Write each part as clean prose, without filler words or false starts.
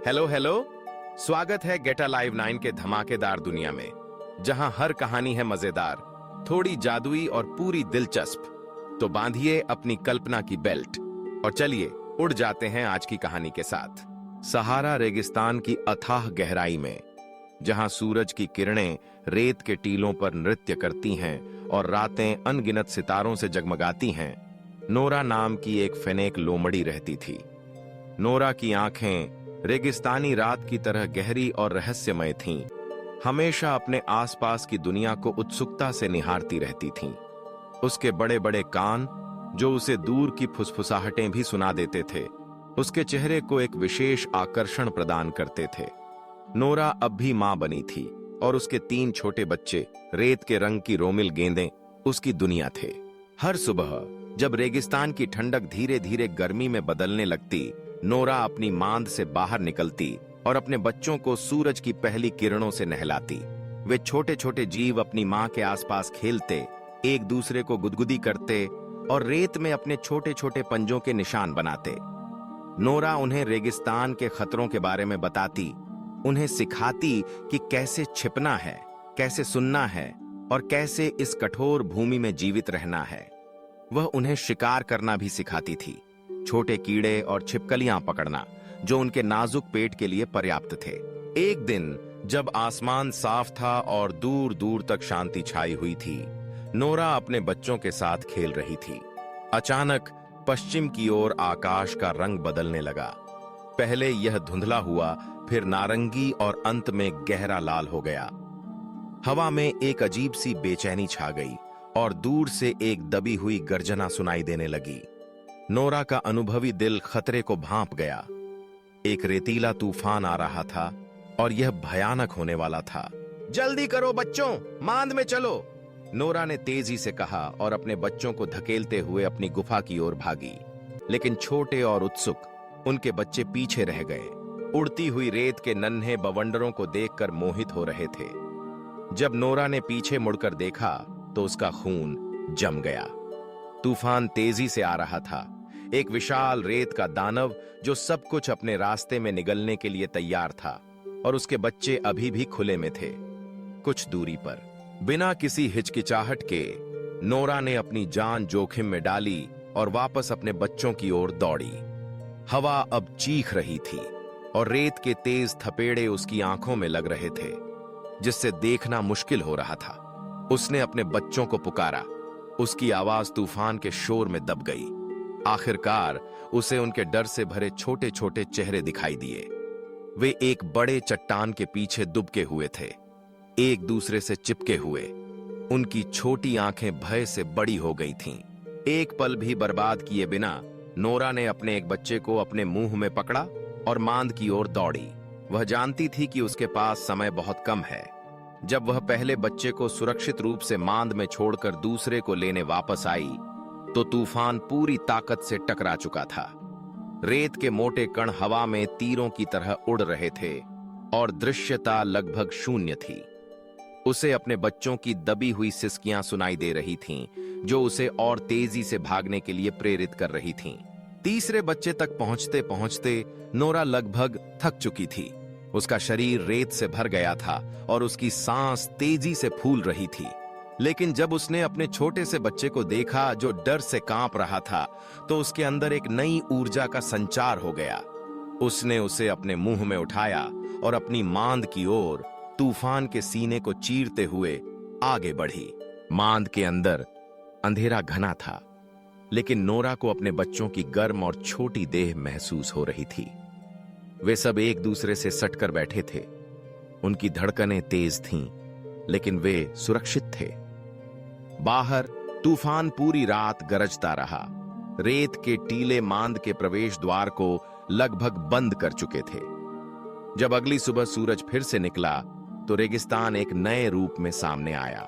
Hello hello. स्वागत है gate alive 9 के धमाकेदार दुनिया में, जहां हर कहानी है मजेदार, थोड़ी जादुई और पूरी दिलचस्प। तो बांधिए अपनी कल्पना की बेल्ट और चलिए उड़ जाते हैं आज की कहानी के साथ सहारा रेगिस्तान की अथाह गहराई में, जहां सूरज की किरणें रेत के टीलों पर नृत्य करती हैं और रातें अनगिनत सितारों से जगमगाती हैं। नोरा नाम की एक फेनेक लोमड़ी रहती थी। नोरा की आंखें रेगिस्तानी रात की तरह गहरी और रहस्यमय थीं, हमेशा अपने आसपास की दुनिया को उत्सुकता से निहारती रहती थीं। उसके बड़े बड़े कान, जो उसे दूर की फुसफुसाहटें भी सुना देते थे, उसके चेहरे को एक विशेष आकर्षण प्रदान करते थे। नोरा अब भी मां बनी थी और उसके 3 छोटे बच्चे, रेत के रंग की रोमिल गेंदें, उसकी दुनिया थे। हर सुबह जब रेगिस्तान की ठंडक धीरे धीरे गर्मी में बदलने लगती, नोरा अपनी मांद से बाहर निकलती और अपने बच्चों को सूरज की पहली किरणों से नहलाती। वे छोटे छोटे जीव अपनी मां के आसपास खेलते, एक दूसरे को गुदगुदी करते और रेत में अपने छोटे छोटे पंजों के निशान बनाते। नोरा उन्हें रेगिस्तान के खतरों के बारे में बताती, उन्हें सिखाती कि कैसे छिपना है, कैसे सुनना है और कैसे इस कठोर भूमि में जीवित रहना है। वह उन्हें शिकार करना भी सिखाती थी, छोटे कीड़े और छिपकलियां पकड़ना, जो उनके नाजुक पेट के लिए पर्याप्त थे। एक दिन जब आसमान साफ था और दूर दूर तक शांति छाई हुई थी, नोरा अपने बच्चों के साथ खेल रही थी। अचानक पश्चिम की ओर आकाश का रंग बदलने लगा। पहले यह धुंधला हुआ, फिर नारंगी और अंत में गहरा लाल हो गया। हवा में एक अजीब सी बेचैनी छा गई और दूर से एक दबी हुई गर्जना सुनाई देने लगी। नोरा का अनुभवी दिल खतरे को भांप गया। एक रेतीला तूफान आ रहा था और यह भयानक होने वाला था। जल्दी करो बच्चों, मांद में चलो, नोरा ने तेजी से कहा और अपने बच्चों को धकेलते हुए अपनी गुफा की ओर भागी। लेकिन छोटे और उत्सुक उनके बच्चे पीछे रह गए, उड़ती हुई रेत के नन्हे बवंडरों को देखकर मोहित हो रहे थे। जब नोरा ने पीछे मुड़कर देखा तो उसका खून जम गया। तूफान तेजी से आ रहा था, एक विशाल रेत का दानव जो सब कुछ अपने रास्ते में निगलने के लिए तैयार था, और उसके बच्चे अभी भी खुले में थे। कुछ दूरी पर, बिना किसी हिचकिचाहट के, नोरा ने अपनी जान जोखिम में डाली और वापस अपने बच्चों की ओर दौड़ी। हवा अब चीख रही थी और रेत के तेज थपेड़े उसकी आंखों में लग रहे थे, जिससे देखना मुश्किल हो रहा था। उसने अपने बच्चों को पुकारा, उसकी आवाज तूफान के शोर में दब गई। आखिरकार उसे उनके डर से भरे छोटे छोटे चेहरे दिखाई दिए। वे एक बड़े चट्टान के पीछे दुबके हुए थे, एक दूसरे से चिपके हुए। उनकी छोटी आंखें भय से बड़ी हो गई थीं। एक पल भी बर्बाद किए बिना नोरा ने अपने एक बच्चे को अपने मुंह में पकड़ा और मांद की ओर दौड़ी। वह जानती थी कि उसके पास समय बहुत कम है। जब वह पहले बच्चे को सुरक्षित रूप से मांद में छोड़कर दूसरे को लेने वापस आई, तो तूफान पूरी ताकत से टकरा चुका था। रेत के मोटे कण हवा में तीरों की तरह उड़ रहे थे और दृश्यता लगभग शून्य थी। उसे अपने बच्चों की दबी हुई सिसकियां सुनाई दे रही थीं, जो उसे और तेजी से भागने के लिए प्रेरित कर रही थीं। तीसरे बच्चे तक पहुंचते पहुंचते नोरा लगभग थक चुकी थी। उसका शरीर रेत से भर गया था और उसकी सांस तेजी से फूल रही थी। लेकिन जब उसने अपने छोटे से बच्चे को देखा जो डर से कांप रहा था, तो उसके अंदर एक नई ऊर्जा का संचार हो गया। उसने उसे अपने मुंह में उठाया और अपनी मांद की ओर तूफान के सीने को चीरते हुए आगे बढ़ी। मांद के अंदर अंधेरा घना था, लेकिन नोरा को अपने बच्चों की गर्म और छोटी देह महसूस हो रही थी। वे सब एक दूसरे से सटकर बैठे थे। उनकी धड़कनें तेज थीं, लेकिन वे सुरक्षित थे। बाहर तूफान पूरी रात गरजता रहा। रेत के टीले मांद के प्रवेश द्वार को लगभग बंद कर चुके थे। जब अगली सुबह सूरज फिर से निकला, तो रेगिस्तान एक नए रूप में सामने आया।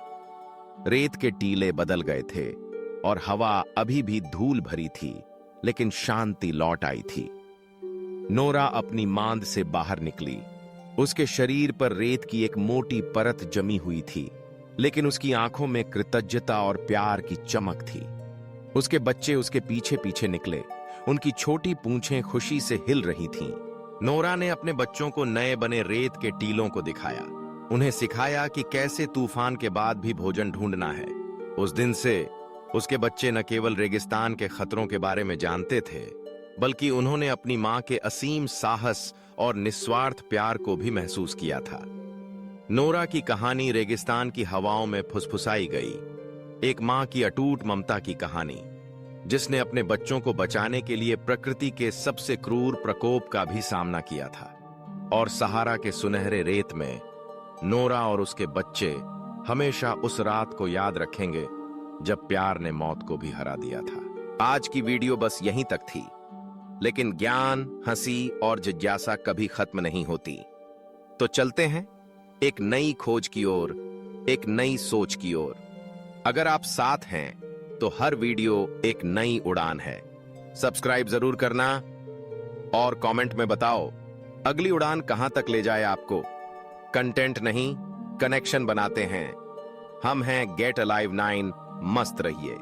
रेत के टीले बदल गए थे और हवा अभी भी धूल भरी थी, लेकिन शांति लौट आई थी। नोरा अपनी मांद से बाहर निकली। उसके शरीर पर रेत की एक मोटी परत जमी हुई थी, लेकिन उसकी आंखों में कृतज्ञता और प्यार की चमक थी। उसके बच्चे उसके पीछे पीछे निकले। उनकी छोटी पूंछें खुशी से हिल रही थीं। नोरा ने अपने बच्चों को नए बने रेत के टीलों को दिखाया, उन्हें सिखाया कि कैसे तूफान के बाद भी भोजन ढूंढना है। उस दिन से उसके बच्चे न केवल रेगिस्तान के खतरों के बारे में जानते थे, बल्कि उन्होंने अपनी मां के असीम साहस और निस्वार्थ प्यार को भी महसूस किया था। नोरा की कहानी रेगिस्तान की हवाओं में फुसफुसाई गई, एक मां की अटूट ममता की कहानी, जिसने अपने बच्चों को बचाने के लिए प्रकृति के सबसे क्रूर प्रकोप का भी सामना किया था। और सहारा के सुनहरे रेत में नोरा और उसके बच्चे हमेशा उस रात को याद रखेंगे जब प्यार ने मौत को भी हरा दिया था। आज की वीडियो बस यहीं तक थी, लेकिन ज्ञान, हंसी और जिज्ञासा कभी खत्म नहीं होती। तो चलते हैं एक नई खोज की ओर, एक नई सोच की ओर। अगर आप साथ हैं तो हर वीडियो एक नई उड़ान है। सब्सक्राइब जरूर करना और कमेंट में बताओ अगली उड़ान कहां तक ले जाए आपको। कंटेंट नहीं, कनेक्शन बनाते हैं। हम हैं गेट अलाइव 9। मस्त रहिए।